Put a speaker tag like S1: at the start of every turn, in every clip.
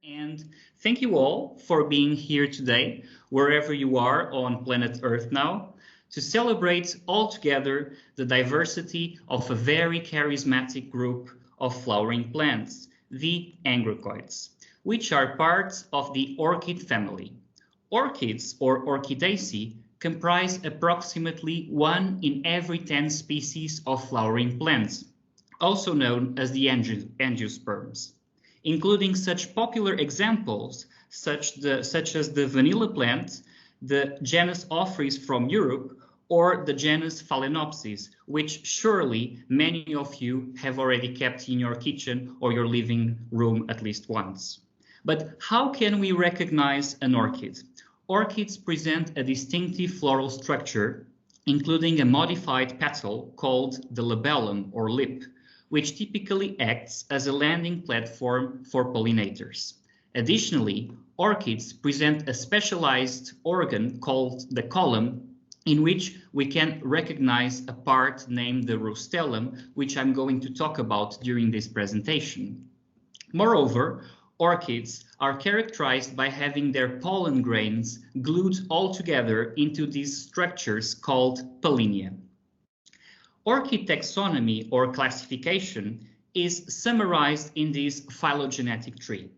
S1: And thank you all for being here today, wherever you are on planet Earth now, to celebrate all together the diversity of a very charismatic group of flowering plants, the Angraecoids, which are part of the orchid family. Orchids, or Orchidaceae, comprise approximately 1 in every 10 species of flowering plants, also known as the angiosperms, including such popular examples such as the vanilla plant, the genus Ophrys from Europe, or the genus Phalaenopsis, which surely many of you have already kept in your kitchen or your living room at least once. But how can we recognize an orchid? Orchids present a distinctive floral structure, including a modified petal called the labellum or lip, which typically acts as a landing platform for pollinators. Additionally, orchids present a specialized organ called the column, in which we can recognize a part named the rostellum, which I'm going to talk about during this presentation. Moreover, orchids are characterized by having their pollen grains glued all together into these structures called pollinia. Orchid taxonomy or classification is summarized in this phylogenetic tree.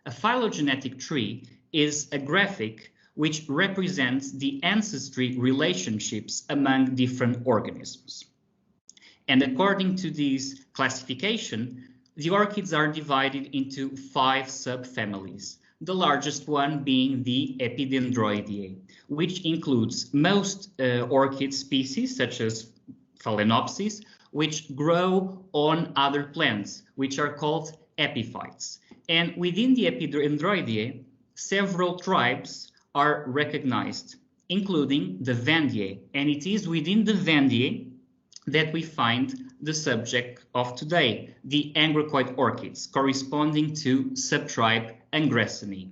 S1: A phylogenetic tree is a graphic which represents the ancestry relationships among different organisms. And according to this classification, the orchids are divided into 5 subfamilies, the largest one being the Epidendroideae, which includes most orchid species such as Phalaenopsis, which grow on other plants, which are called epiphytes. And within the Epidendroideae, several tribes are recognized, including the Vandeae, and it is within the Vandeae that we find the subject of today, the Angraecoid orchids, corresponding to subtribe Angraecinae.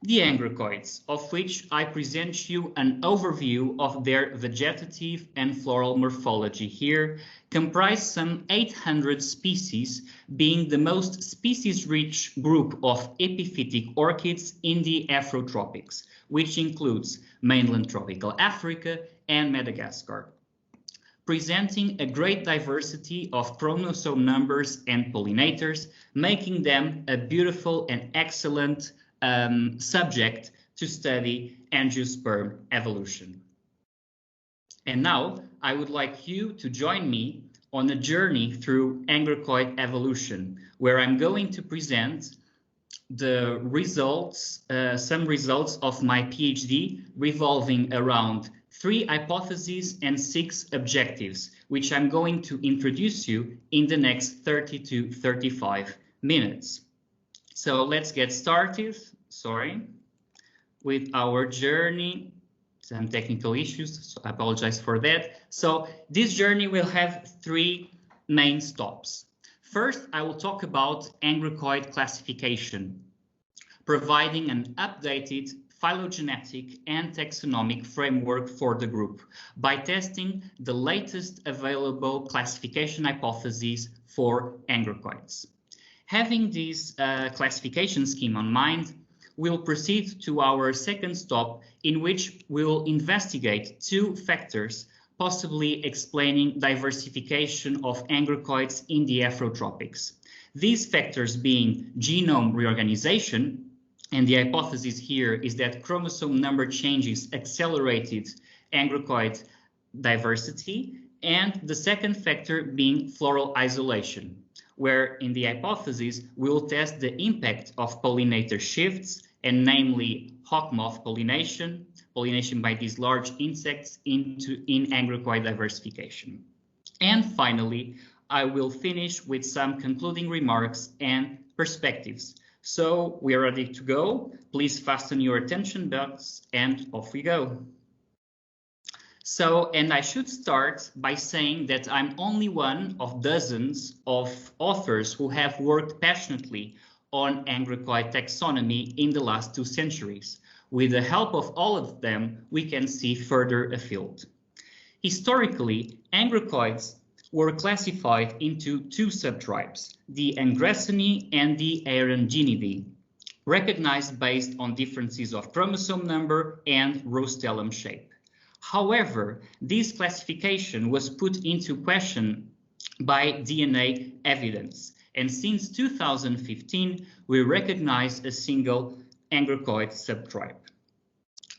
S1: The Angraecoids, of which I present you an overview of their vegetative and floral morphology here, comprise some 800 species, being the most species-rich group of epiphytic orchids in the Afrotropics, which includes mainland tropical Africa and Madagascar, presenting a great diversity of chromosome numbers and pollinators, making them a beautiful and excellent subject to study angiosperm evolution. And now I would like you to join me on a journey through Angraecoid evolution, where I'm going to present the results, some results of my PhD revolving around 3 hypotheses and 6 objectives, which I'm going to introduce you in the next 30 to 35 minutes. So let's get started, with our journey. Some technical issues, so I apologize for that. So this journey will have 3 main stops. First, I will talk about Angraecoid classification, providing an updated phylogenetic and taxonomic framework for the group by testing the latest available classification hypotheses for Angraecoids. Having this classification scheme on mind, we'll proceed to our second stop, in which we'll investigate 2 factors possibly explaining diversification of Angraecoids in the Afrotropics. These factors being genome reorganization, and the hypothesis here is that chromosome number changes accelerated Angraecoid diversity, and the second factor being floral isolation, where in the hypothesis we'll test the impact of pollinator shifts, and namely hawk moth pollination by these large insects in Angraecoid diversification. And finally, I will finish with some concluding remarks and perspectives. So we are ready to go. Please fasten your attention belts and off we go. So, and I should start by saying that I'm only one of dozens of authors who have worked passionately on Angraecoid taxonomy in the last 2 centuries. With the help of all of them, we can see further afield. Historically, Angraecoids were classified into 2 subtribes, the Angraecinae and the Arundinidae, recognized based on differences of chromosome number and rostellum shape. However, this classification was put into question by DNA evidence, and since 2015, we recognize a single Angraecoid subtribe.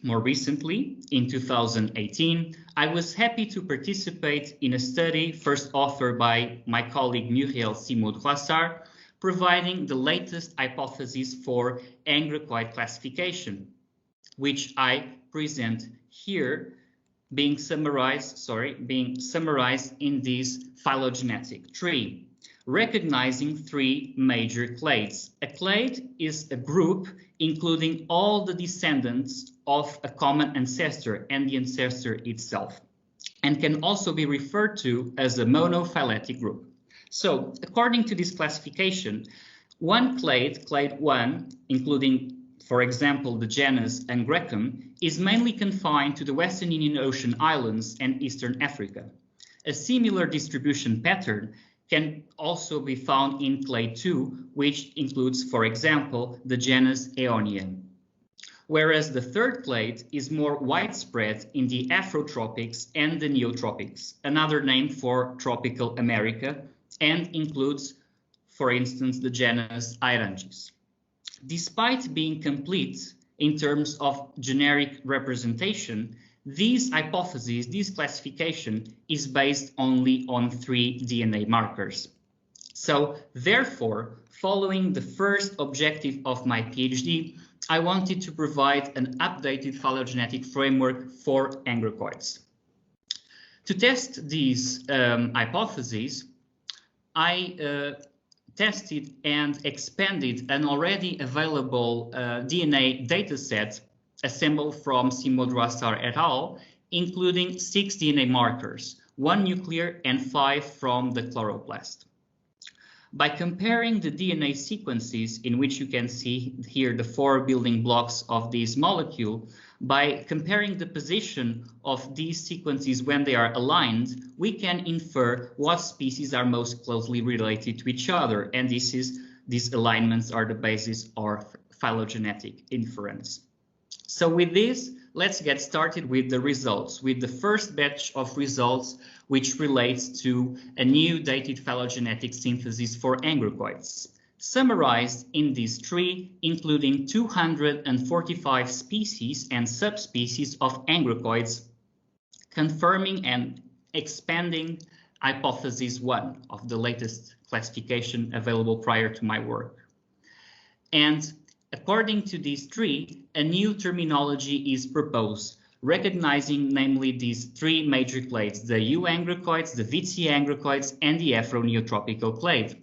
S1: More recently, in 2018, I was happy to participate in a study first authored by my colleague Muriel Simon-Droissard, providing the latest hypothesis for Angraecoid classification, which I present here, being summarized in this phylogenetic tree, recognizing three major clades. A clade is a group including all the descendants of a common ancestor and the ancestor itself, and can also be referred to as a monophyletic group. So, according to this classification, one clade, clade 1, including, for example, the genus Angraecum, is mainly confined to the Western Indian Ocean islands and Eastern Africa. A similar distribution pattern can also be found in clade 2, which includes, for example, the genus Aeonia. Whereas the third clade is more widespread in the Afrotropics and the Neotropics, another name for tropical America, and includes, for instance, the genus Aerangis. Despite being complete in terms of generic representation, this hypothesis, this classification, is based only on 3 DNA markers. So, therefore, following the first objective of my PhD, I wanted to provide an updated phylogenetic framework for Angraecoids. To test these hypotheses, I tested and expanded an already available DNA dataset assembled from Simon-Droissard et al., including 6 DNA markers, 1 nuclear and 5 from the chloroplast. By comparing the DNA sequences, in which you can see here the 4 building blocks of this molecule, by comparing the position of these sequences when they are aligned, we can infer what species are most closely related to each other, and these alignments are the basis of phylogenetic inference. So with this, let's get started with the results, with the first batch of results, which relates to a new dated phylogenetic synthesis for Angraecoids, summarized in this tree, including 245 species and subspecies of Angraecoids, confirming and expanding hypothesis 1 of the latest classification available prior to my work. And according to this tree, a new terminology is proposed, recognizing namely these 3 major clades, the U Angraecoids, the VT Angraecoids, and the Afro-neotropical clade.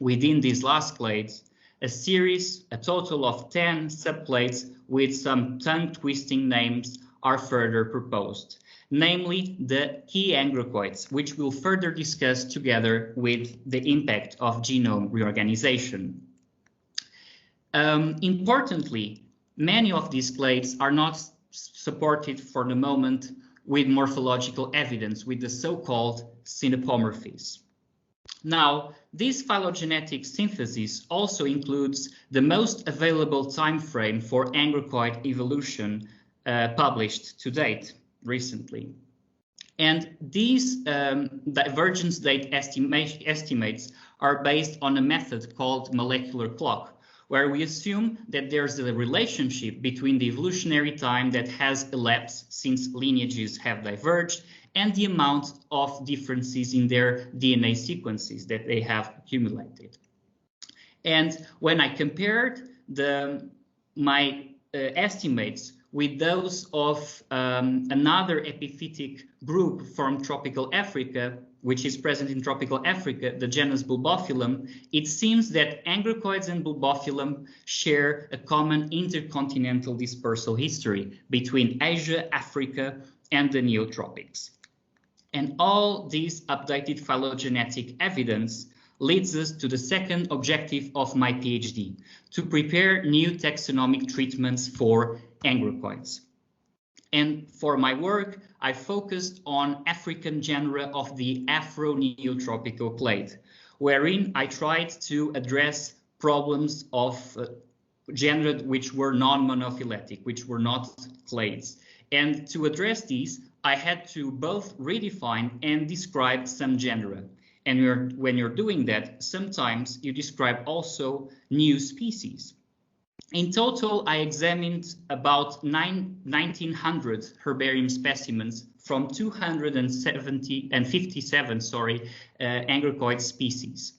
S1: Within these last clades, a total of 10 subclades with some tongue-twisting names are further proposed, namely the key Angraecoids, which we'll further discuss together with the impact of genome reorganization. Importantly, many of these clades are not supported for the moment with morphological evidence, with the so-called synapomorphies. Now, this phylogenetic synthesis also includes the most available time frame for Angraecoid evolution published to date recently. And these divergence date estimates are based on a method called molecular clock, where we assume that there's a relationship between the evolutionary time that has elapsed since lineages have diverged and the amount of differences in their DNA sequences that they have accumulated. And when I compared my estimates with those of another epiphytic group from tropical Africa, which is present in tropical Africa, the genus Bulbophyllum, it seems that Angraecoids and Bulbophyllum share a common intercontinental dispersal history between Asia, Africa, and the Neotropics. And all this updated phylogenetic evidence leads us to the second objective of my PhD, to prepare new taxonomic treatments for Angraecoids. And for my work, I focused on African genera of the Afro-neotropical clade, wherein I tried to address problems of genera which were non-monophyletic, which were not clades. And to address these, I had to both redefine and describe some genera. And when you're doing that, sometimes you describe also new species. In total, I examined about 1,900 herbarium specimens from 257 Angraecoid species.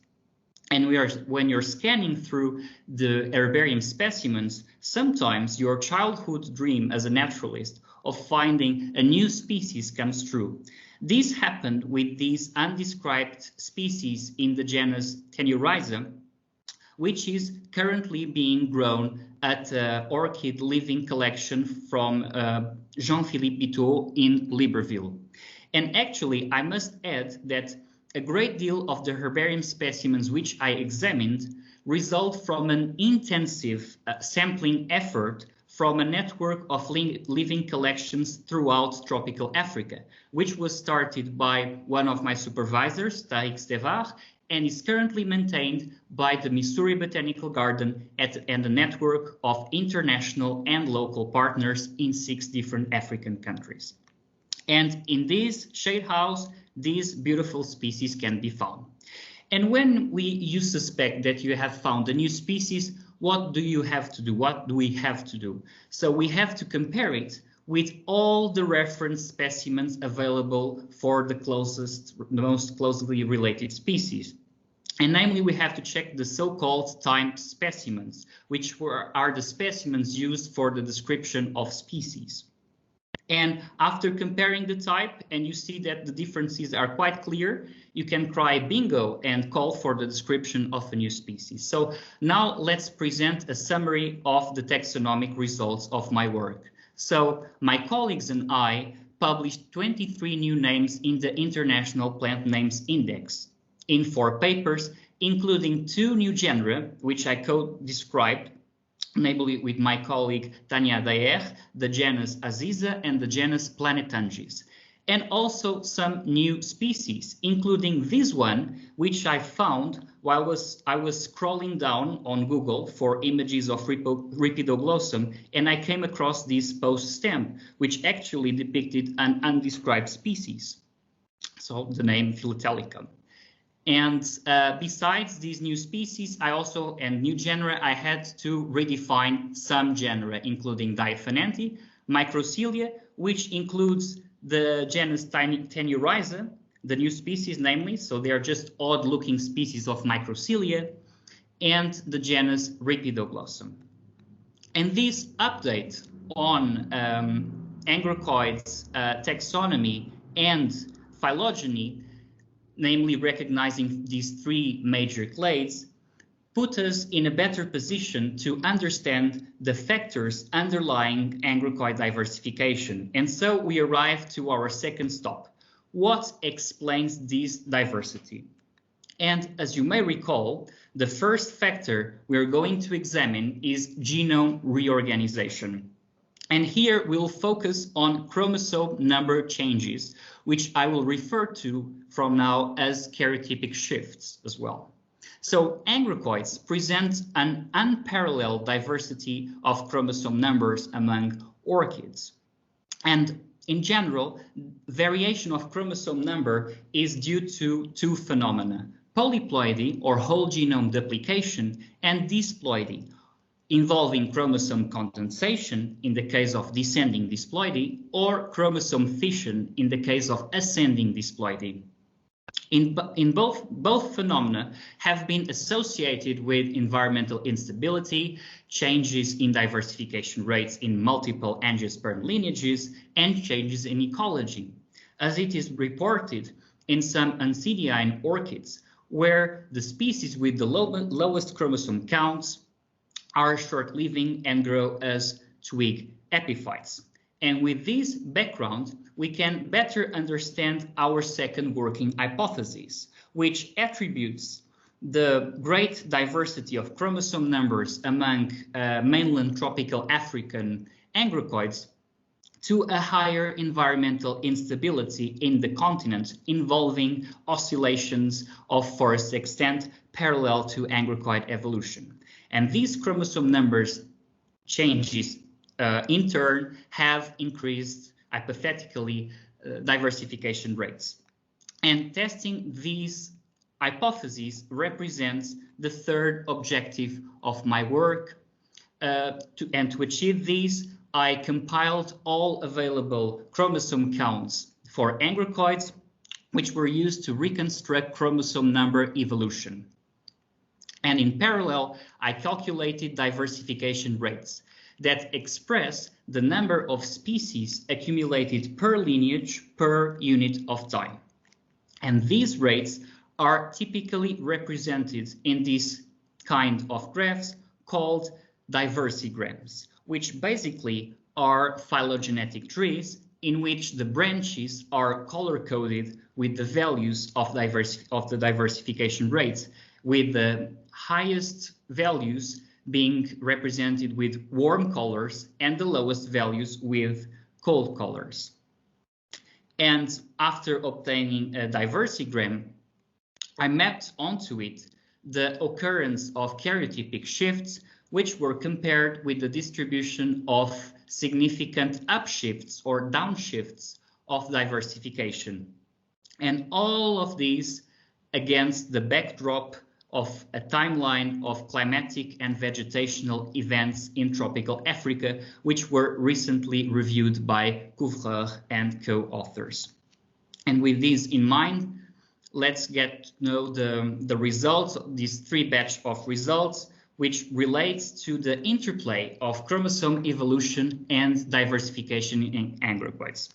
S1: And when you're scanning through the herbarium specimens, sometimes your childhood dream as a naturalist of finding a new species comes true. This happened with these undescribed species in the genus Tenurisa, which is currently being grown at Orchid Living Collection from Jean-Philippe Biteau in Libreville. And actually, I must add that a great deal of the herbarium specimens which I examined result from an intensive sampling effort from a network of living collections throughout tropical Africa, which was started by one of my supervisors, Tariq Stevar, and is currently maintained by the Missouri Botanical Garden and a network of international and local partners in 6 different African countries. And in this shade house, these beautiful species can be found. And when you suspect that you have found a new species, what do you have to do? What do we have to do? So we have to compare it with all the reference specimens available for the most closely related species. And namely, we have to check the so-called type specimens, which are the specimens used for the description of species. And after comparing the type, and you see that the differences are quite clear, you can cry bingo and call for the description of a new species. So now let's present a summary of the taxonomic results of my work. So my colleagues and I published 23 new names in the International Plant Names Index in 4 papers, including 2 new genera, which I co-described, namely with my colleague Tania Daer, the genus Aziza and the genus Planetangis, and also some new species, including this one, which I found while I was scrolling down on Google for images of Rhipidoglossum, and I came across this post stamp, which actually depicted an undescribed species, so the name Philatelica. And besides these new species, and new genera, I had to redefine some genera, including Diaphananthi, Microcilia, which includes the genus Tenurisa, the new species, namely, so they are just odd-looking species of Microcilia, and the genus Rhipidoglossum. And this update on Angraecoids taxonomy and phylogeny, namely recognizing these 3 major clades, put us in a better position to understand the factors underlying Angraecoid diversification. And so we arrive to our second stop. What explains this diversity? And as you may recall, the first factor we're going to examine is genome reorganization. And here we'll focus on chromosome number changes, which I will refer to from now as karyotypic shifts as well. So Angraecoids present an unparalleled diversity of chromosome numbers among orchids. And in general, variation of chromosome number is due to 2 phenomena: polyploidy, or whole genome duplication, and disploidy, involving chromosome condensation in the case of descending disploidy, or chromosome fission in the case of ascending disploidy. In both phenomena have been associated with environmental instability, changes in diversification rates in multiple angiosperm lineages, and changes in ecology, as it is reported in some Untitled orchids, where the species with the lowest chromosome counts are short-living and grow as twig epiphytes. And with this background, we can better understand our second working hypothesis, which attributes the great diversity of chromosome numbers among mainland tropical African Angraecoids to a higher environmental instability in the continent, involving oscillations of forest extent parallel to Angraecoid evolution. And these chromosome numbers changes in turn have increased hypothetically diversification rates. And testing these hypotheses represents the third objective of my work. To achieve these, I compiled all available chromosome counts for Angraecoids, which were used to reconstruct chromosome number evolution. And in parallel, I calculated diversification rates that express the number of species accumulated per lineage per unit of time. And these rates are typically represented in this kind of graphs called diversigrams, which basically are phylogenetic trees in which the branches are color-coded with the values of the diversification rates, with the highest values being represented with warm colors and the lowest values with cold colors. And after obtaining a diversigram, I mapped onto it the occurrence of karyotypic shifts, which were compared with the distribution of significant upshifts or downshifts of diversification. And all of these against the backdrop of a timeline of climatic and vegetational events in tropical Africa, which were recently reviewed by Couvreur and co-authors. And with these in mind, let's get to know the results, these three batch of results, which relates to the interplay of chromosome evolution and diversification in Angraecoids.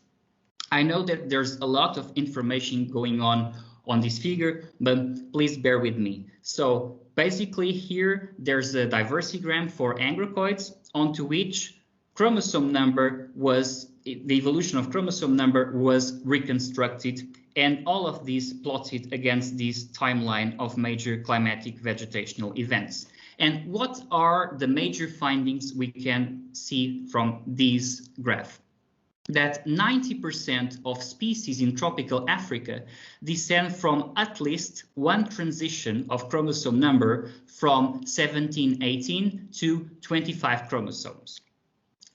S1: I know that there's a lot of information going on this figure, but please bear with me. So basically here there's a diversigram for Angraecoids onto which chromosome number was, the evolution of chromosome number was reconstructed, and all of these plotted against this timeline of major climatic vegetational events. And what are the major findings we can see from this graph? That 90% of species in tropical Africa descend from at least one transition of chromosome number from 17-18 to 25 chromosomes.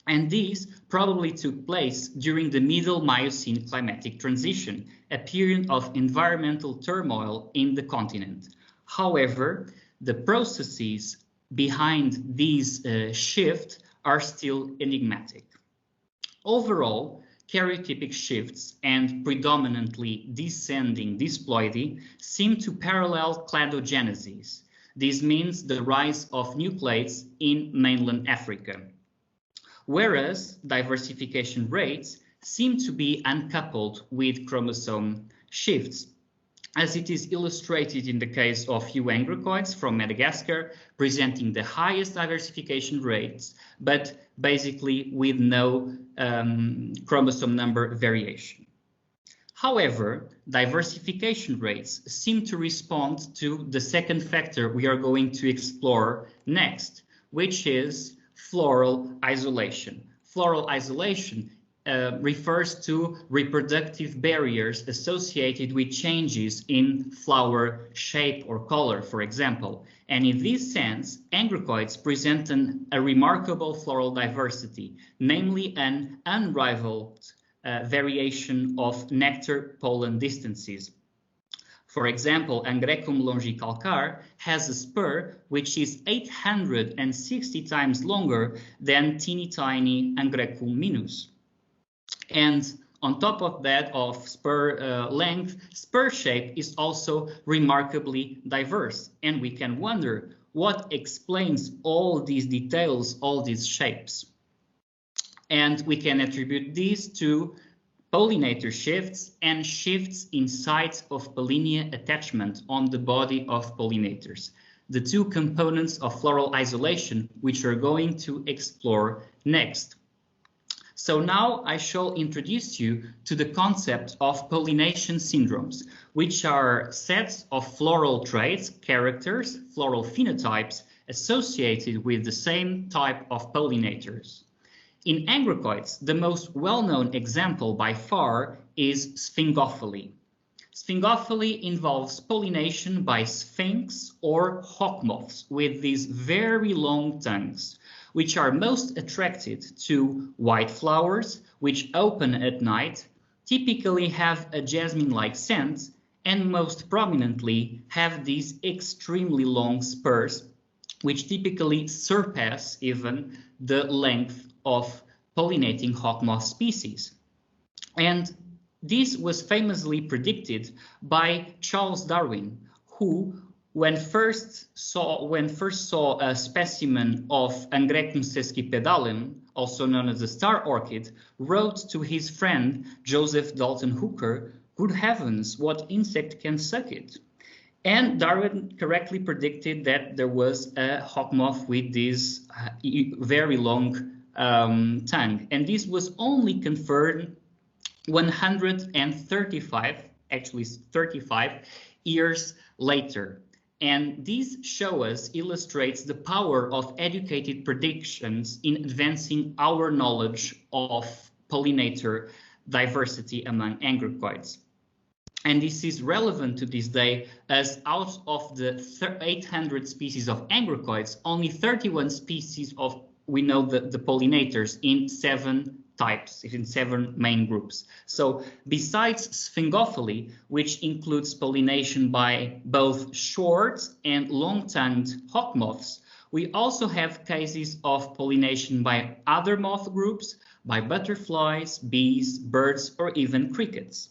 S1: And these probably took place during the Middle Miocene Climatic Transition, a period of environmental turmoil in the continent. However, the processes behind these shifts are still enigmatic. Overall, karyotypic shifts and predominantly descending disploidy seem to parallel cladogenesis. This means the rise of nucleates in mainland Africa, whereas diversification rates seem to be uncoupled with chromosome shifts, as it is illustrated in the case of few Angraecoids from Madagascar, presenting the highest diversification rates, but basically with no chromosome number variation. However, diversification rates seem to respond to the second factor we are going to explore next, which is floral isolation. Floral isolation refers to reproductive barriers associated with changes in flower shape or color, for example. And in this sense, Angraecoids present a remarkable floral diversity, namely an unrivaled variation of nectar-pollen distances. For example, Angraecum longicalcar has a spur which is 860 times longer than teeny-tiny Angraecum minus. And on top of that, of spur length, spur shape is also remarkably diverse. And we can wonder what explains all these details, all these shapes. And we can attribute these to pollinator shifts and shifts in sites of pollinia attachment on the body of pollinators, the two components of floral isolation, which we're going to explore next. So now I shall introduce you to the concept of pollination syndromes, which are sets of floral traits, characters, floral phenotypes associated with the same type of pollinators. In Angraecoids, the most well-known example by far is sphingophyly. Sphingophily involves pollination by sphinx or hawk moths with these very long tongues, which are most attracted to white flowers, which open at night, typically have a jasmine-like scent, and most prominently have these extremely long spurs, which typically surpass even the length of pollinating hawk moth species. And this was famously predicted by Charles Darwin, who, when first saw a specimen of Angraecinae, also known as the star orchid, wrote to his friend Joseph Dalton Hooker, "Good heavens, what insect can suck it?" And Darwin correctly predicted that there was a hawk moth with this very long tongue. And this was only confirmed 135, actually 35 years later. And this illustrates the power of educated predictions in advancing our knowledge of pollinator diversity among Angraecoids. And this is relevant to this day, as out of the 800 species of Angraecoids, only 31 species we know the pollinators in 7 types, in 7 main groups. So besides Sphingophily, which includes pollination by both short and long-tongued hawk moths, we also have cases of pollination by other moth groups, by butterflies, bees, birds, or even crickets.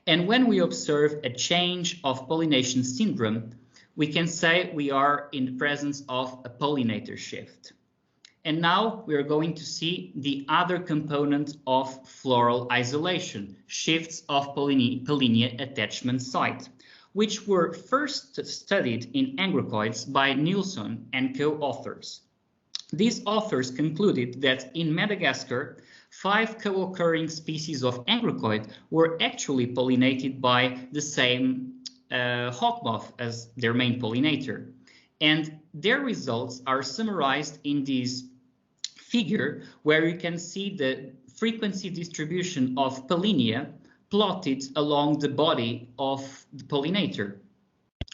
S1: And when we observe a change of pollination syndrome, we can say we are in the presence of a pollinator shift. And now we are going to see the other component of floral isolation, shifts of pollinia attachment site, which were first studied in Angraecoids by Nilsson and co-authors. These authors concluded that in Madagascar, 5 co-occurring species of Angraecoid were actually pollinated by the same hawk moth as their main pollinator. And their results are summarized in this figure, where you can see the frequency distribution of pollinia plotted along the body of the pollinator.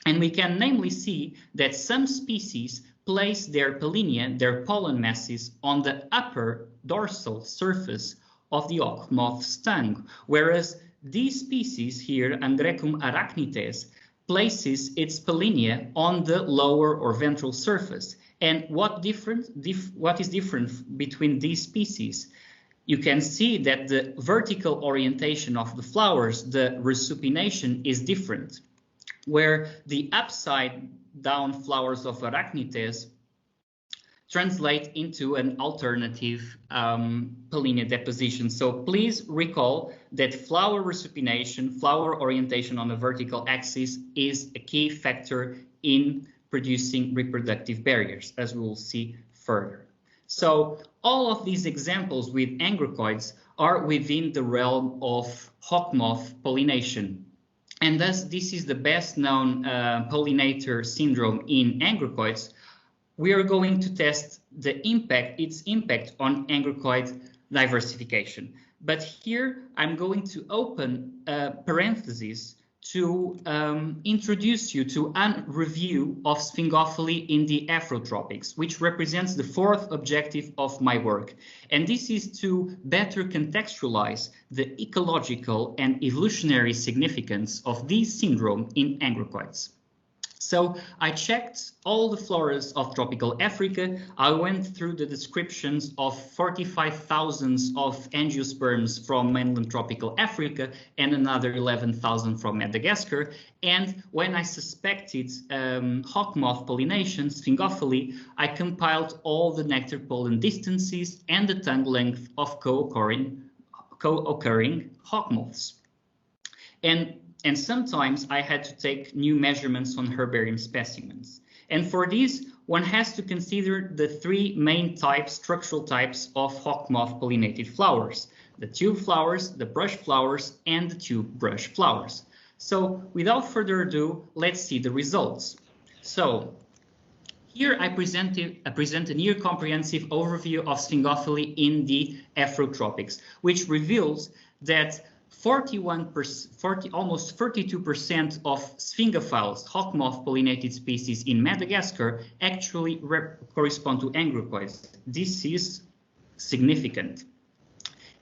S1: And we can namely see that some species place their pollinia, their pollen masses, on the upper dorsal surface of the hawk moth's tongue, whereas this species here, Angraecum arachnites, places its pollinia on the lower or ventral surface. And what is different between these species? You can see that the vertical orientation of the flowers, the resupination, is different, where the upside down flowers of arachnites translate into an alternative pollinia deposition. So please recall that flower resupination, flower orientation on the vertical axis, is a key factor in producing reproductive barriers, as we will see further. So all of these examples with Angraecoids are within the realm of hawk moth pollination. And thus, this is the best known pollinator syndrome in Angraecoids. We are going to test its impact on Angraecoid diversification. But here I'm going to open parentheses to introduce you to a review of Sphingophily in the Afrotropics, which represents the 4th objective of my work. And this is to better contextualize the ecological and evolutionary significance of this syndrome in Angraecoids. So I checked all the floras of tropical Africa. I went through the descriptions of 45,000 of angiosperms from mainland tropical Africa and another 11,000 from Madagascar. And when I suspected hawk moth pollination, Sphingophily, I compiled all the nectar-pollen distances and the tongue length of co-occurring hawk moths. And sometimes I had to take new measurements on herbarium specimens. And for this, one has to consider the 3 main structural types of hawk moth pollinated flowers: the tube flowers, the brush flowers, and the tube brush flowers. So without further ado, let's see the results. So here I present a near comprehensive overview of Sphingophily in the Afrotropics, which reveals that almost 32% of sphingophiles, hawk-moth pollinated species in Madagascar actually correspond to angraecoids. This is significant.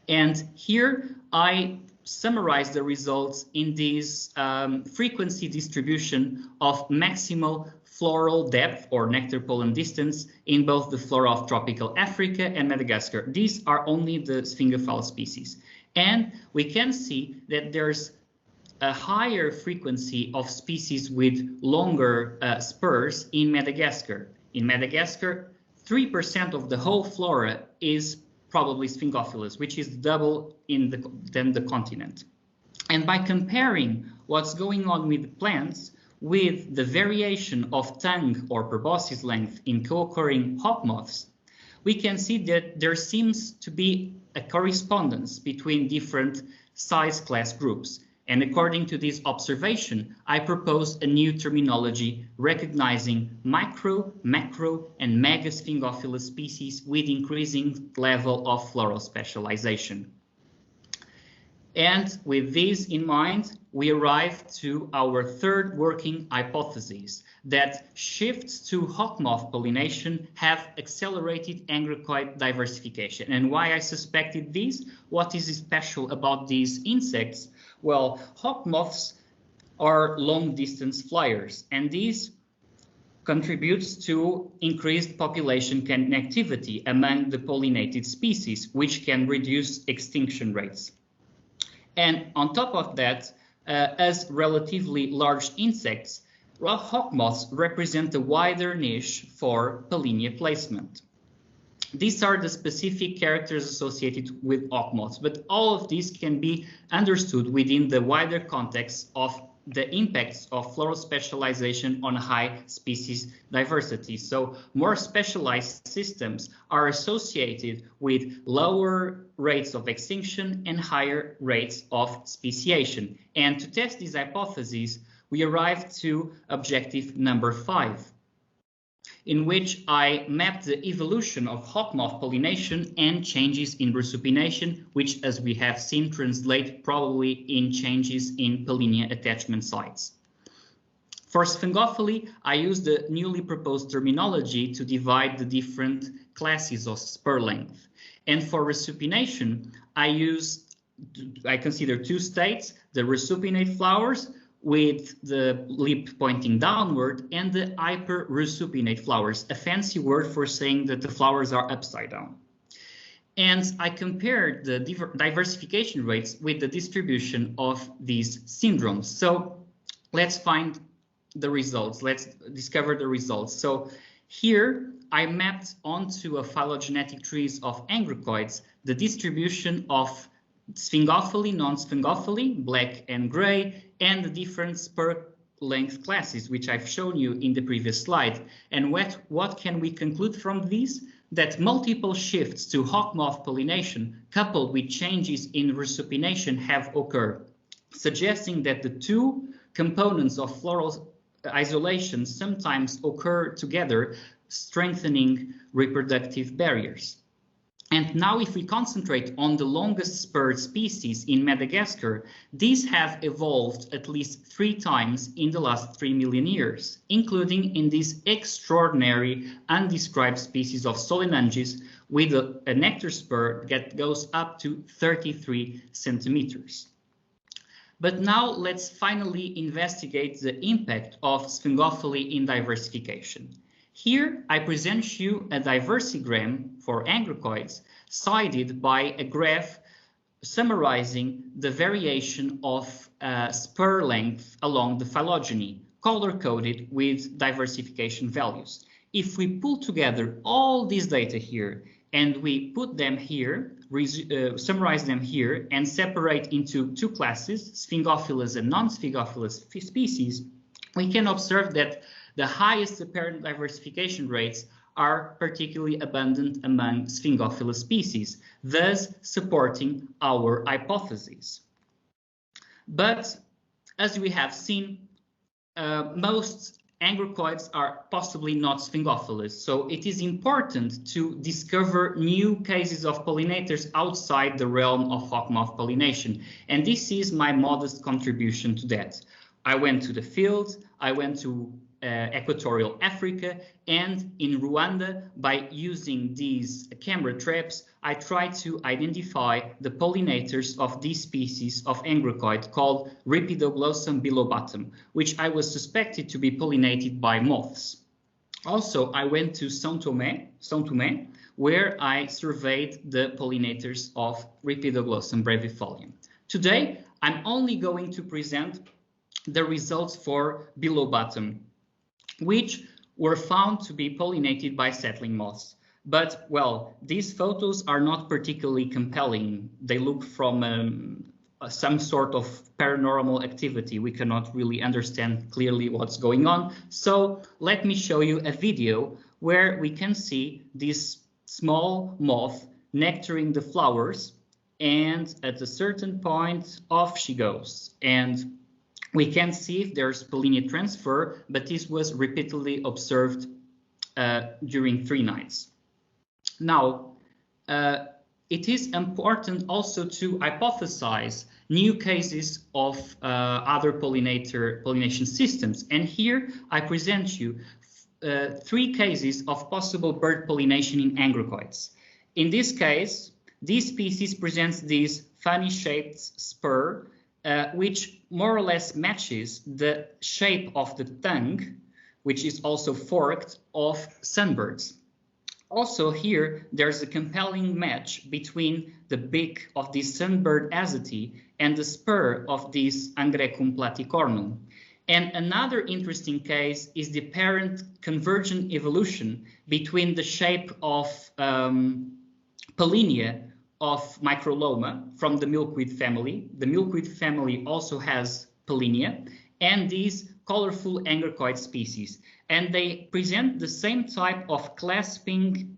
S1: And here I summarize the results in this frequency distribution of maximal floral depth or nectar-pollen distance in both the flora of tropical Africa and Madagascar. These are only the sphingophile species. And we can see that there's a higher frequency of species with longer spurs in Madagascar. In Madagascar, 3% of the whole flora is probably sphingophilous, which is double than the continent. And by comparing what's going on with plants with the variation of tongue or proboscis length in co-occurring hawk moths, we can see that there seems to be a correspondence between different size class groups. And according to this observation, I propose a new terminology recognizing micro, macro, and mega sphingophilous species with increasing level of floral specialization. And with this in mind, we arrive to our third working hypothesis, that shifts to hawk moth pollination have accelerated angraecoid diversification. And why I suspected this? What is special about these insects? Well, hawk moths are long-distance flyers, and this contributes to increased population connectivity among the pollinated species, which can reduce extinction rates. And on top of that, as relatively large insects, hawk moths represent a wider niche for pollinia placement. These are the specific characters associated with hawk moths, but all of these can be understood within the wider context of the impacts of floral specialization on high species diversity. So more specialized systems are associated with lower rates of extinction and higher rates of speciation. And to test this hypothesis, we arrived to objective number 5, in which I mapped the evolution of hawk moth pollination and changes in resupination, which, as we have seen, translate probably in changes in pollinia attachment sites. For sphingophily, I used the newly proposed terminology to divide the different classes of spur length. And for resupination, I consider two states: the resupinate flowers with the lip pointing downward, and the hyperresupinate flowers, a fancy word for saying that the flowers are upside down. And I compared the diversification rates with the distribution of these syndromes. So let's find the results. Let's discover the results. So here I mapped onto a phylogenetic trees of Angraecoids the distribution of sphingophily, non-sphingophily, black and gray, and the different spur length classes, which I've shown you in the previous slide. And what can we conclude from these? That multiple shifts to hawk moth pollination coupled with changes in resupination have occurred, suggesting that the two components of floral isolation sometimes occur together, strengthening reproductive barriers. And now if we concentrate on the longest spurred species in Madagascar, these have evolved at least 3 times in the last 3 million years, including in this extraordinary undescribed species of Solenungis with a nectar spur that goes up to 33 centimeters. But now let's finally investigate the impact of sphingophily in diversification. Here I present you a diversigram for Angraecoids, sided by a graph summarizing the variation of spur length along the phylogeny, color-coded with diversification values. If we pull together all this data here and we put them here, summarize them here, and separate into 2 classes, sphingophilous and non-sphingophilous species, we can observe that the highest apparent diversification rates are particularly abundant among sphingophilous species, thus supporting our hypothesis. But as we have seen, most Angraecoids are possibly not sphingophilous, so it is important to discover new cases of pollinators outside the realm of hawkmoth pollination, and this is my modest contribution to that. I went to the field, I went to Equatorial Africa, and in Rwanda, by using these camera traps, I tried to identify the pollinators of this species of Angraecoid called Rhipidoglossum bilobatum, which I was suspected to be pollinated by moths. Also, I went to São Tomé, where I surveyed the pollinators of Rhipidoglossum brevifolium. Today, I'm only going to present the results for bilobatum, which were found to be pollinated by settling moths. But, well, these photos are not particularly compelling. They look from some sort of paranormal activity. We cannot really understand clearly what's going on. So let me show you a video where we can see this small moth nectaring the flowers, and at a certain point, off she goes. And we can see if there's pollinia transfer, but this was repeatedly observed during 3 nights. Now, it is important also to hypothesize new cases of other pollination systems. And here I present you 3 cases of possible bird pollination in Angraecoids. In this case, this species presents this funny shaped spur, which more or less matches the shape of the tongue, which is also forked, of sunbirds. Also here, there's a compelling match between the beak of this sunbird azety and the spur of this Angraecum platicornum. And another interesting case is the apparent convergent evolution between the shape of pollinia of Microloma from the milkweed family. The milkweed family also has pollinia, and these colorful Angraecoid species. And they present the same type of clasping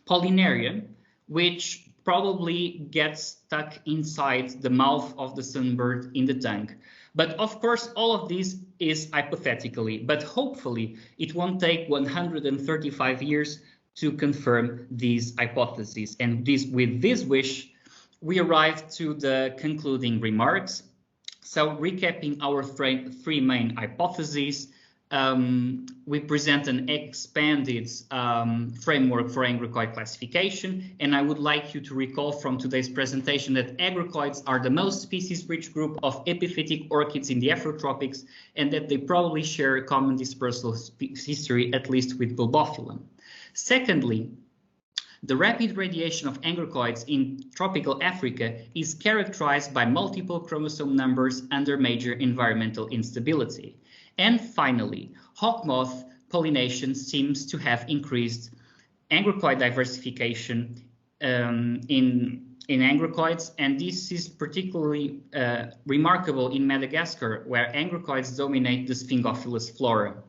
S1: pollinarium, which probably gets stuck inside the mouth of the sunbird in the tongue. But of course, all of this is hypothetically, but hopefully it won't take 135 years to confirm these hypotheses. And with this wish, we arrive to the concluding remarks. So recapping our 3 main hypotheses, we present an expanded framework for Angraecoid classification, and I would like you to recall from today's presentation that Angraecoids are the most species-rich group of epiphytic orchids in the Afrotropics, and that they probably share a common dispersal history, at least with Bulbophyllum. Secondly, the rapid radiation of Angraecoids in tropical Africa is characterized by multiple chromosome numbers under major environmental instability. And finally, hawkmoth pollination seems to have increased Angraecoid diversification in Angraecoids, and this is particularly remarkable in Madagascar, where Angraecoids dominate the sphingophilous flora.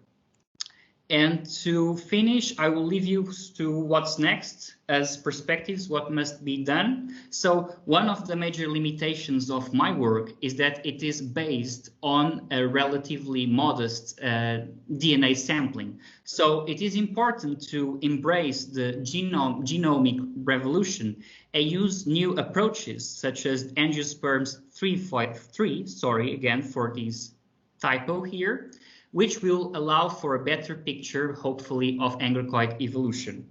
S1: And to finish, I will leave you to what's next as perspectives, what must be done. So one of the major limitations of my work is that it is based on a relatively modest DNA sampling. So it is important to embrace the genomic revolution and use new approaches such as angiosperms 353, sorry again for this typo here, which will allow for a better picture, hopefully, of Angraecoid evolution.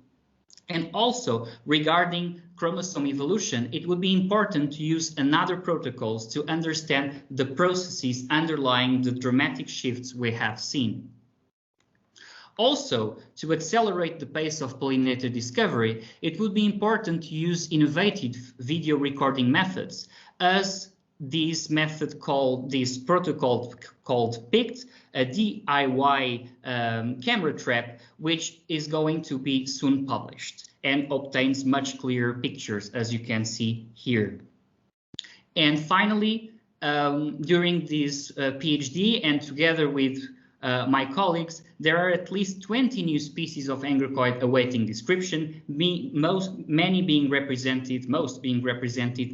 S1: And also, regarding chromosome evolution, it would be important to use another protocols to understand the processes underlying the dramatic shifts we have seen. Also, to accelerate the pace of pollinator discovery, it would be important to use innovative video recording methods, as this protocol called PICT, a DIY camera trap, which is going to be soon published and obtains much clearer pictures, as you can see here. And finally, during this PhD and together with my colleagues, there are at least 20 new species of Angraecoid awaiting description, most being represented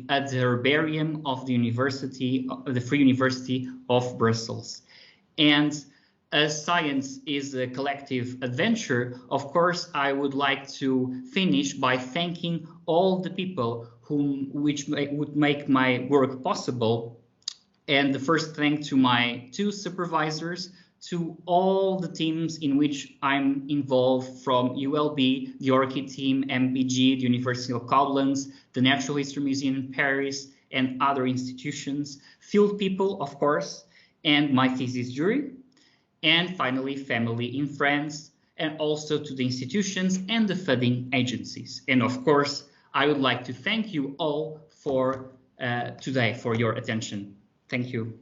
S1: at the herbarium of the Free University of Brussels. And as science is a collective adventure, of course, I would like to finish by thanking all the people would make my work possible. And the first thank to my 2 supervisors, to all the teams in which I'm involved, from ULB, the Orchid team, MBG, the University of Koblenz, the Natural History Museum in Paris, and other institutions, field people, of course, and my thesis jury. And finally, family and friends, and also to the institutions and the funding agencies. And of course, I would like to thank you all for today for your attention. Thank you.